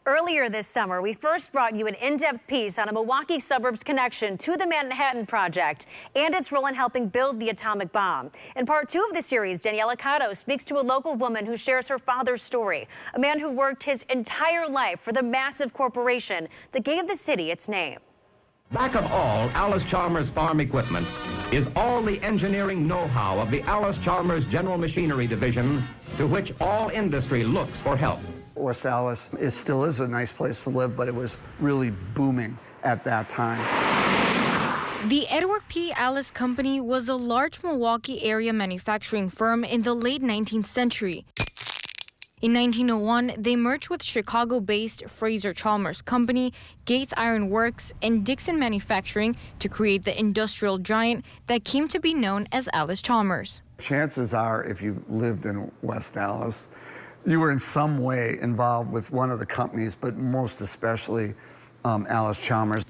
Earlier this summer, we first brought you an in-depth piece on a Milwaukee suburb's connection to the Manhattan Project and its role in helping build the atomic bomb. In part 2 of the series, Daniela Cotto speaks to a local woman who shares her father's story, a man who worked his entire life for the massive corporation that gave the city its name. Back of all Allis-Chalmers farm equipment is all the engineering know-how of the Allis-Chalmers General Machinery Division, to which all industry looks for help. West Allis still is a nice place to live, but it was really booming at that time. The Edward P. Allis Company was a large Milwaukee area manufacturing firm in the late 19th century. In 1901, they merged with Chicago-based Fraser-Chalmers Company, Gates Iron Works, and Dixon Manufacturing to create the industrial giant that came to be known as Allis-Chalmers. Chances are, if you lived in West Allis, you were in some way involved with one of the companies, but most especially Allis-Chalmers.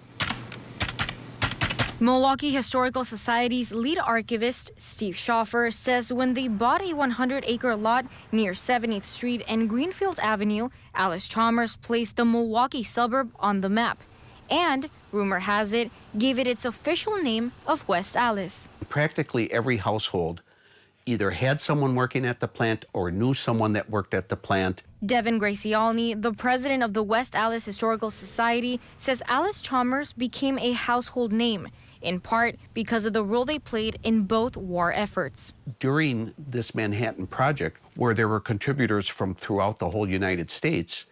Milwaukee Historical Society's lead archivist, Steve Schoffer, says when they bought a 100-acre lot near 70th Street and Greenfield Avenue, Allis-Chalmers placed the Milwaukee suburb on the map. And, rumor has it, gave it its official name of West Allis. Practically every household either had someone working at the plant or knew someone that worked at the plant. Devin Graciolni, the president of the West Allis Historical Society, says Allis-Chalmers became a household name, in part because of the role they played in both war efforts. During this Manhattan Project, where there were contributors from throughout the whole United States,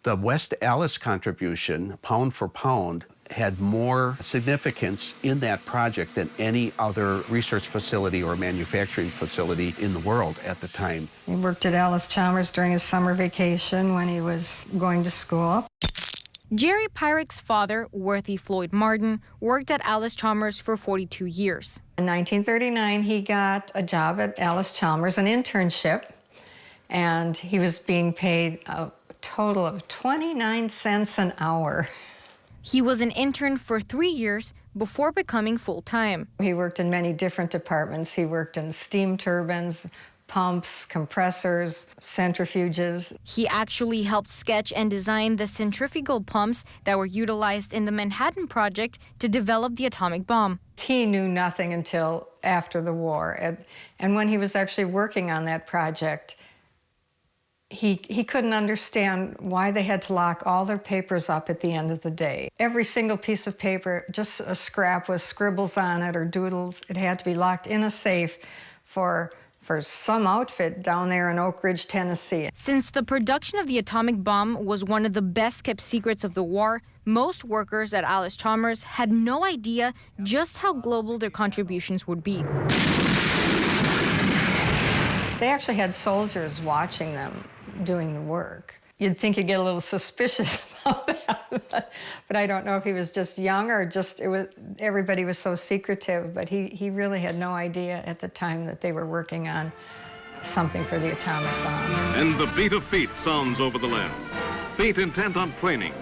the West Allis contribution, pound for pound, had more significance in that project than any other research facility or manufacturing facility in the world at the time. He worked at Allis-Chalmers during his summer vacation when he was going to school. Jerry Pyrick's father, Worthy Floyd Martin, worked at Allis-Chalmers for 42 years. In 1939, he got a job at Allis-Chalmers, an internship, and he was being paid a total of 29 cents an hour. He was an intern for 3 years before becoming full-time. He worked in many different departments. He worked in steam turbines, pumps, compressors, centrifuges. He actually helped sketch and design the centrifugal pumps that were utilized in the Manhattan Project to develop the atomic bomb. He knew nothing until after the war. And when he was actually working on that project, he couldn't understand why they had to lock all their papers up at the end of the day. Every single piece of paper, just a scrap with scribbles on it or doodles, it had to be locked in a safe for some outfit down there in Oak Ridge, Tennessee. Since the production of the atomic bomb was one of the best-kept secrets of the war, most workers at Allis-Chalmers had no idea just how global their contributions would be. They actually had soldiers watching them doing the work. You'd think you'd get a little suspicious about that, but I don't know if he was just young or just everybody was so secretive, but he really had no idea at the time that they were working on something for the atomic bomb. And the beat of feet sounds over the land. Feet intent on training.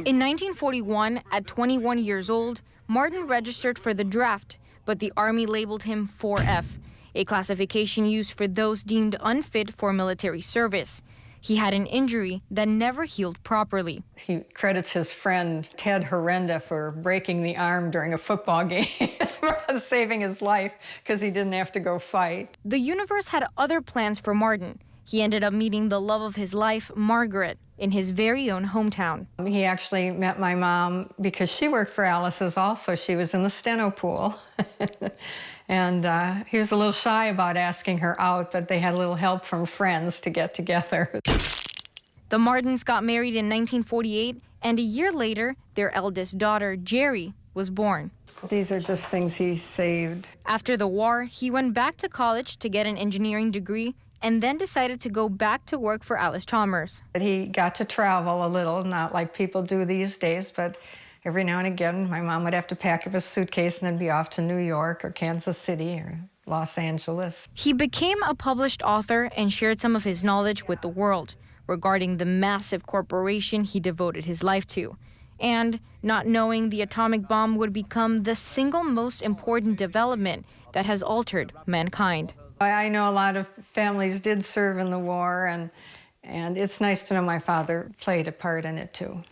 In 1941, at 21 years old, Martin registered for the draft, but the Army labeled him 4F, a classification used for those deemed unfit for military service. He had an injury that never healed properly. He credits his friend Ted Horrenda for breaking the arm during a football game, saving his life because he didn't have to go fight. The universe had other plans for Martin. He ended up meeting the love of his life, Margaret, in his very own hometown. He actually met my mom because she worked for Alice's also. She was in the steno pool. And he was a little shy about asking her out, but they had a little help from friends to get together. The Martins got married in 1948, and a year later, their eldest daughter, Jerry, was born. These are just things he saved. After the war, he went back to college to get an engineering degree and then decided to go back to work for Allis-Chalmers. He got to travel a little, not like people do these days, but every now and again, my mom would have to pack up a suitcase and then be off to New York or Kansas City or Los Angeles. He became a published author and shared some of his knowledge with the world regarding the massive corporation he devoted his life to, and not knowing the atomic bomb would become the single most important development that has altered mankind. I know a lot of families did serve in the war, and And it's nice to know my father played a part in it too.